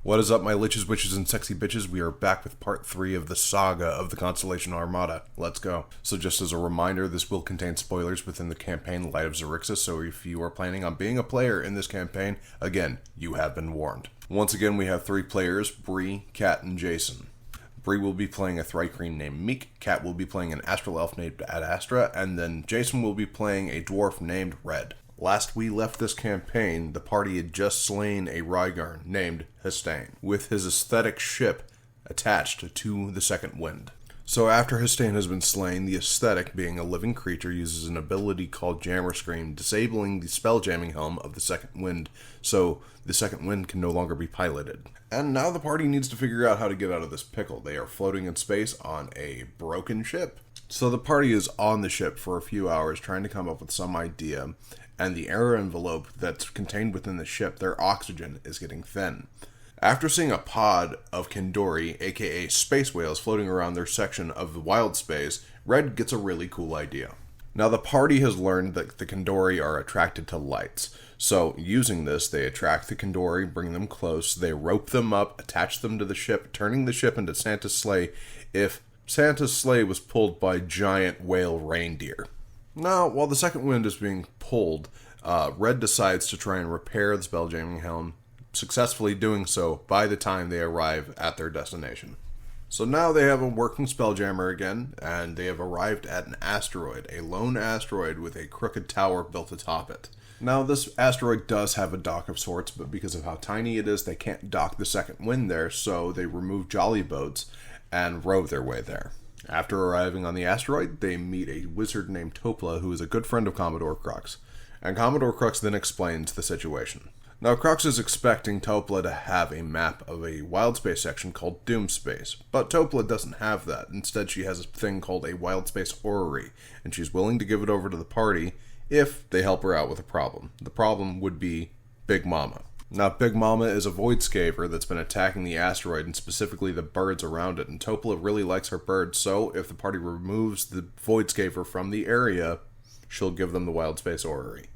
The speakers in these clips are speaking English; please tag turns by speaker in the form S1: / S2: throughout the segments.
S1: What is up, my liches, witches, and sexy bitches? We are back with part 3 of the saga of the Constellation Armada. Let's go. So just as a reminder, this will contain spoilers within the campaign Light of Xaryxis, so if you are planning on being a player in this campaign, again, you have been warned. Once again, we have 3 players, Bree, Cat, and Jason. Bree will be playing a Thrycreen named Meek, Cat will be playing an astral elf named Astra, and then Jason will be playing a dwarf named Red. Last we left this campaign, the party had just slain a Rygarn named Histane, with his aesthetic ship attached to the second wind. So after Histane has been slain, the aesthetic, being a living creature, uses an ability called Jammer Scream, disabling the spelljamming helm of the second wind, so the second wind can no longer be piloted. And now the party needs to figure out how to get out of this pickle. They are floating in space on a broken ship. So the party is on the ship for a few hours trying to come up with some idea, and the air envelope that's contained within the ship, their oxygen, is getting thin. After seeing a pod of Kindori, aka space whales, floating around their section of the wild space, Red gets a really cool idea. Now the party has learned that the Kindori are attracted to lights, so using this, they attract the Kindori, bring them close, they rope them up, attach them to the ship, turning the ship into Santa's sleigh if Santa's sleigh was pulled by giant whale reindeer. Now, while the second wind is being pulled, Red decides to try and repair the spelljamming helm, successfully doing so by the time they arrive at their destination. So now they have a working spelljammer again, and they have arrived at an asteroid, a lone asteroid with a crooked tower built atop it. Now this asteroid does have a dock of sorts, but because of how tiny it is, they can't dock the second wind there, so they remove jolly boats and row their way there. After arriving on the asteroid, they meet a wizard named Topla, who is a good friend of Commodore Crux. And Commodore Crux then explains the situation. Now, Crux is expecting Topla to have a map of a wildspace section called Doomspace, but Topla doesn't have that. Instead, she has a thing called a wildspace orrery, and she's willing to give it over to the party if they help her out with a problem. The problem would be Big Mama. Now, Big Mama is a voidscaver that's been attacking the asteroid and specifically the birds around it, and Topla really likes her birds, so if the party removes the voidscaver from the area, she'll give them the wildspace orrery.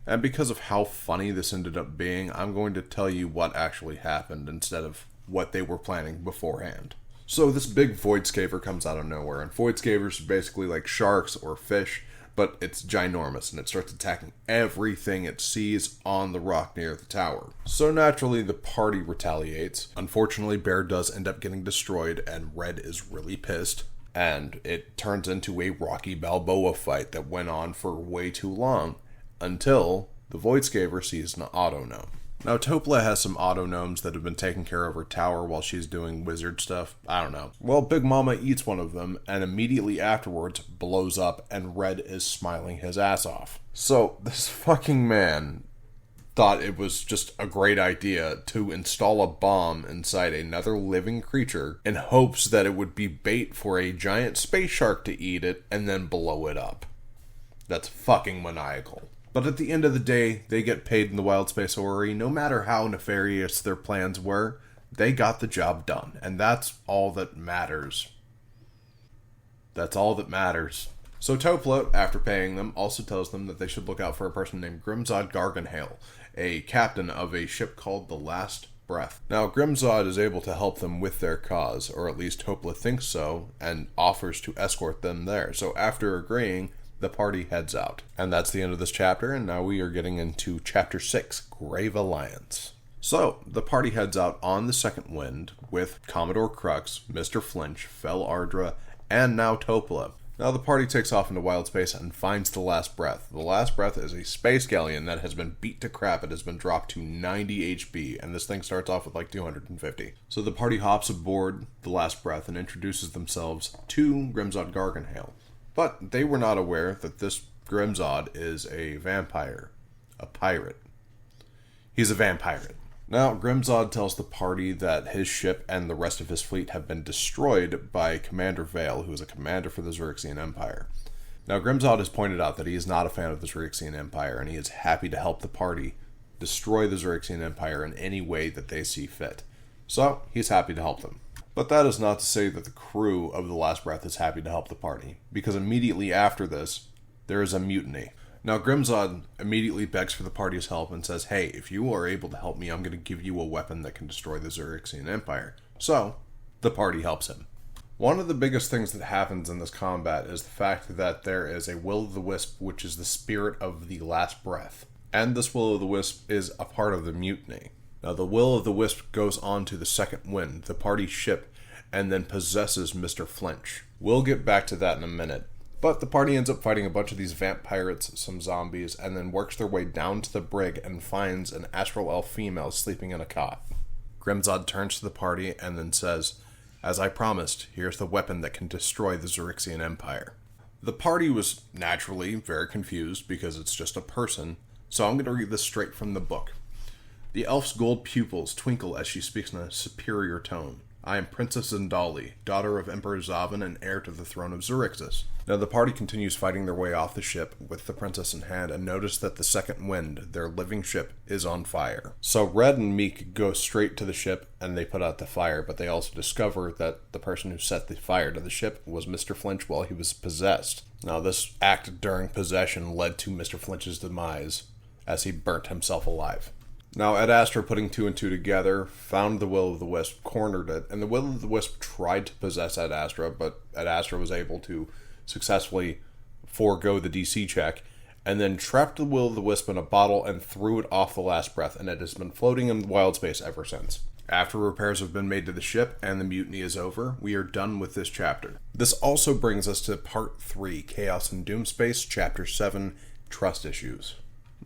S1: And because of how funny this ended up being, I'm going to tell you what actually happened instead of what they were planning beforehand. So this big voidscaver comes out of nowhere, and voidscavers are basically like sharks or fish, but it's ginormous, and it starts attacking everything it sees on the rock near the tower. So naturally, the party retaliates. Unfortunately, B.E.A.R does end up getting destroyed, and Red is really pissed, and it turns into a Rocky Balboa fight that went on for way too long, until the voidscaver sees an auto-gnome. Now, Topla has some auto-gnomes that have been taking care of her tower while she's doing wizard stuff. I don't know. Well, Big Mama eats one of them, and immediately afterwards blows up, and Red is smiling his ass off. So, this fucking man thought it was just a great idea to install a bomb inside another living creature in hopes that it would be bait for a giant space shark to eat it and then blow it up. That's fucking maniacal. But at the end of the day, they get paid in the wildspace orrery. No matter how nefarious their plans were, they got the job done. And that's all that matters. That's all that matters. So Topla, after paying them, also tells them that they should look out for a person named Grimzod Garganhail, a captain of a ship called the Last Breath. Now, Grimzod is able to help them with their cause, or at least Topla thinks so, and offers to escort them there. So after agreeing, the party heads out. And that's the end of this chapter, and now we are getting into Chapter 6, Grave Alliance. So, the party heads out on the second wind with Commodore Crux, Mr. Flinch, Fel Ardra, and now Topla. Now the party takes off into wild space and finds the Last Breath. The Last Breath is a space galleon that has been beat to crap. It has been dropped to 90 HP, and this thing starts off with like 250. So the party hops aboard the Last Breath and introduces themselves to Grimzod Garganhail. But they were not aware that this Grimzod is a vampire. A pirate. He's a vampire. Now, Grimzod tells the party that his ship and the rest of his fleet have been destroyed by Commander Vale, who is a commander for the Xaryxian Empire. Now, Grimzod has pointed out that he is not a fan of the Xaryxian Empire, and he is happy to help the party destroy the Xaryxian Empire in any way that they see fit. So, he's happy to help them. But that is not to say that the crew of the Last Breath is happy to help the party, because immediately after this, there is a mutiny. Now Grimzod immediately begs for the party's help and says, hey, if you are able to help me, I'm going to give you a weapon that can destroy the Xaryxian Empire. So, the party helps him. One of the biggest things that happens in this combat is the fact that there is a will-o'-the-wisp, which is the spirit of the last breath. And this will-o'-the-wisp is a part of the mutiny. Now, the will-o'-the-wisp goes on to the second wind, the party's ship, and then possesses Mr. Flinch. We'll get back to that in a minute. But the party ends up fighting a bunch of these vamp pirates, some zombies, and then works their way down to the brig and finds an astral elf female sleeping in a cot. Grimzod turns to the party and then says, as I promised, here's the weapon that can destroy the Xaryxian Empire. The party was naturally very confused because it's just a person, so I'm going to read this straight from the book. The elf's gold pupils twinkle as she speaks in a superior tone. I am Princess Zendali, daughter of Emperor Zavan and heir to the throne of Xaryxis. Now the party continues fighting their way off the ship with the princess in hand and notice that the second wind, their living ship, is on fire. So Red and Meek go straight to the ship and they put out the fire, but they also discover that the person who set the fire to the ship was Mr. Flinch while he was possessed. Now this act during possession led to Mr. Flinch's demise as he burnt himself alive. Now, Astra, putting two and two together, found the will-o'-the-wisp, cornered it, and the will-o'-the-wisp tried to possess Astra, but Astra was able to successfully forego the DC check, and then trapped the will-o'-the-wisp in a bottle and threw it off the last breath, and it has been floating in wild space ever since. After repairs have been made to the ship and the mutiny is over, we are done with this chapter. This also brings us to Part 3, Chaos and Doomspace, Chapter 7, Trust Issues.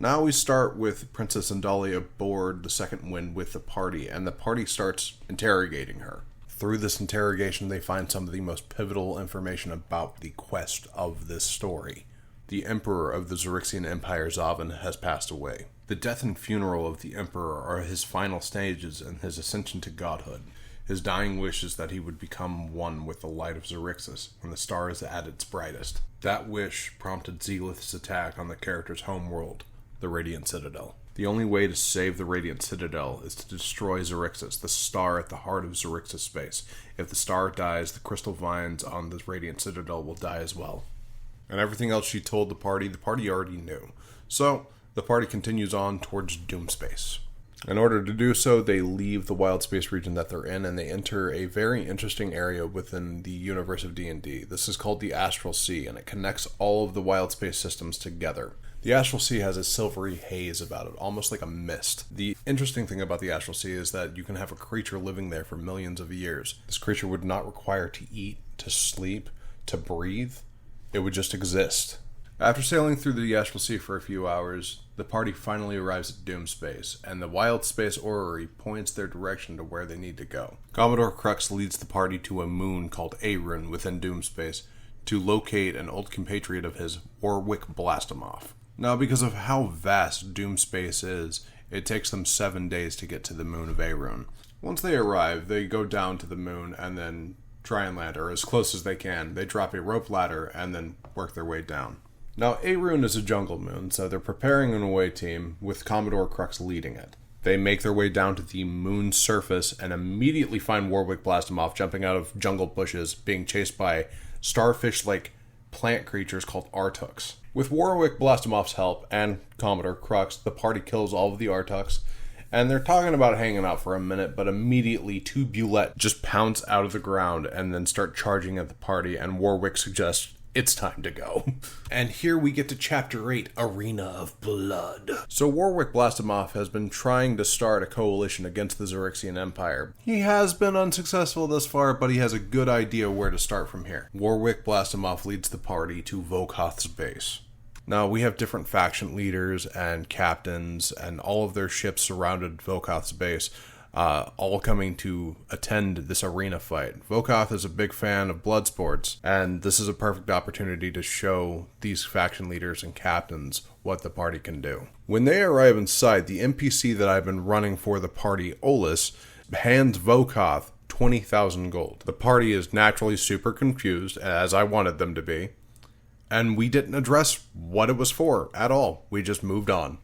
S1: Now we start with Princess Zendali aboard the second wind with the party, and the party starts interrogating her. Through this interrogation, they find some of the most pivotal information about the quest of this story. The Emperor of the Xaryxian Empire, Zavan, has passed away. The death and funeral of the Emperor are his final stages in his ascension to godhood. His dying wish is that he would become one with the light of Xaryxis when the star is at its brightest. That wish prompted Xelith's attack on the character's homeworld, the Radiant Citadel. The only way to save the Radiant Citadel is to destroy Xaryxis, the star at the heart of Xaryxis space. If the star dies, the crystal vines on the Radiant Citadel will die as well. And everything else she told the party already knew. So, the party continues on towards Doomspace. In order to do so, they leave the wild space region that they're in, and they enter a very interesting area within the universe of D&D. This is called the Astral Sea, and it connects all of the wild space systems together. The Astral Sea has a silvery haze about it, almost like a mist. The interesting thing about the Astral Sea is that you can have a creature living there for millions of years. This creature would not require to eat, to sleep, to breathe. It would just exist. After sailing through the Astral Sea for a few hours, the party finally arrives at Doomspace, and the Wild Space Orrery points their direction to where they need to go. Commodore Crux leads the party to a moon called Arun within Doomspace to locate an old compatriot of his, Warwick Blastomoff. Now, because of how vast Doomspace is, it takes them 7 days to get to the moon of Arun. Once they arrive, they go down to the moon and then try and land, or as close as they can. They drop a rope ladder and then work their way down. Now, Arun is a jungle moon, so they're preparing an away team with Commodore Crux leading it. They make their way down to the moon's surface and immediately find Warwick Blastomoff jumping out of jungle bushes, being chased by starfish-like plant creatures called Artuks. With Warwick Blastomoff's help and Commodore Crux, the party kills all of the Artuks, and they're talking about hanging out for a minute, but immediately two Bulette just pounce out of the ground and then start charging at the party, and Warwick suggests it's time to go. And here we get to Chapter 8, Arena of Blood. So Warwick Blastomoff has been trying to start a coalition against the Xaryxian Empire. He has been unsuccessful thus far, but he has a good idea where to start from here. Warwick Blastomoff leads the party to Vokoth's base. Now, we have different faction leaders and captains, and all of their ships surrounded Vokoth's base, all coming to attend this arena fight. Vokoth is a big fan of blood sports, and this is a perfect opportunity to show these faction leaders and captains what the party can do. When they arrive inside, the NPC that I've been running for the party, Olus, hands Vokoth 20,000 gold. The party is naturally super confused, as I wanted them to be, and we didn't address what it was for at all. We just moved on.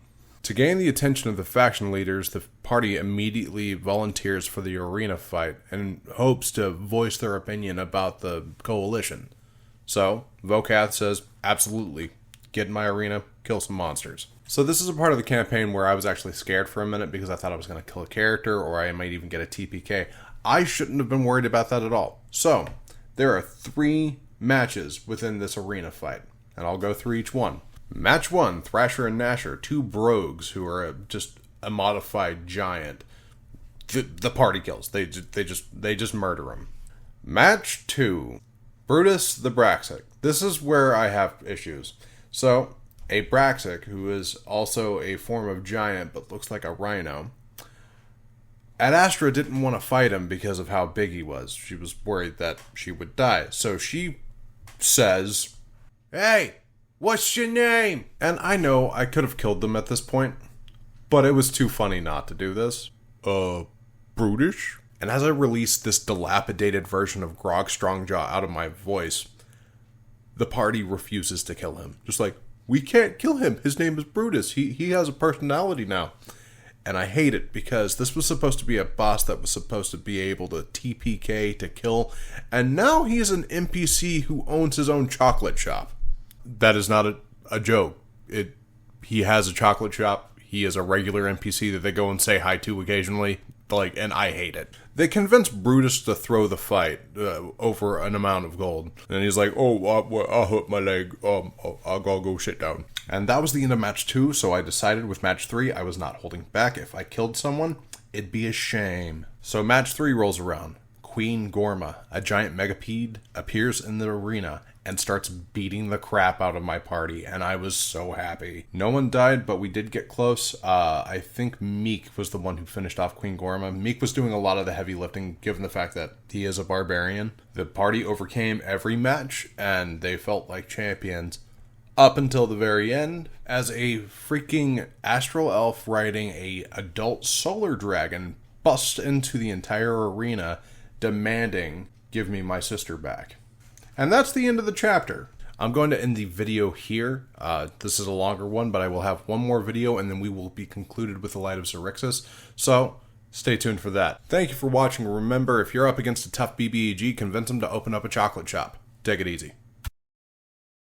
S1: To gain the attention of the faction leaders, the party immediately volunteers for the arena fight and hopes to voice their opinion about the coalition. So, Vokoth says, absolutely, get in my arena, kill some monsters. So this is a part of the campaign where I was actually scared for a minute because I thought I was going to kill a character or I might even get a TPK. I shouldn't have been worried about that at all. So there are 3 matches within this arena fight, and I'll go through each one. Match 1, Thrasher and Gnasher, 2 brogues who are just a modified giant. The party kills. They just murder him. Match 2, Brutus the Braxic. This is where I have issues. So, a Braxic, who is also a form of giant but looks like a rhino. Astra didn't want to fight him because of how big he was. She was worried that she would die. So she says, "Hey, what's your name?" And I know I could have killed them at this point, but it was too funny not to do this. Brutish? And as I released this dilapidated version of Grog Strongjaw out of my voice, the party refuses to kill him. Just like, we can't kill him. His name is Brutus. He has a personality now. And I hate it because this was supposed to be a boss that was supposed to be able to TPK to kill. And now he's an NPC who owns his own chocolate shop. That is not a joke. He has a chocolate shop. He is a regular NPC that they go and say hi to occasionally. And I hate it. They convinced Brutus to throw the fight over an amount of gold. And he's like, I hurt my leg. I'll go sit down. And that was the end of match 2, so I decided with match 3 I was not holding back. If I killed someone, it'd be a shame. So match 3 rolls around. Queen Gorma, a giant megapede, appears in the arena and starts beating the crap out of my party, and I was so happy. No one died, but we did get close. I think Meek was the one who finished off Queen Gorma. Meek was doing a lot of the heavy lifting, given the fact that he is a barbarian. The party overcame every match, and they felt like champions up until the very end, as a freaking astral elf riding a adult solar dragon busts into the entire arena, demanding, "Give me my sister back." And that's the end of the chapter. I'm going to end the video here. This is a longer one, but I will have one more video, and then we will be concluded with the Light of Xaryxis. So, stay tuned for that. Thank you for watching. Remember, if you're up against a tough BBEG, convince them to open up a chocolate shop. Take it easy.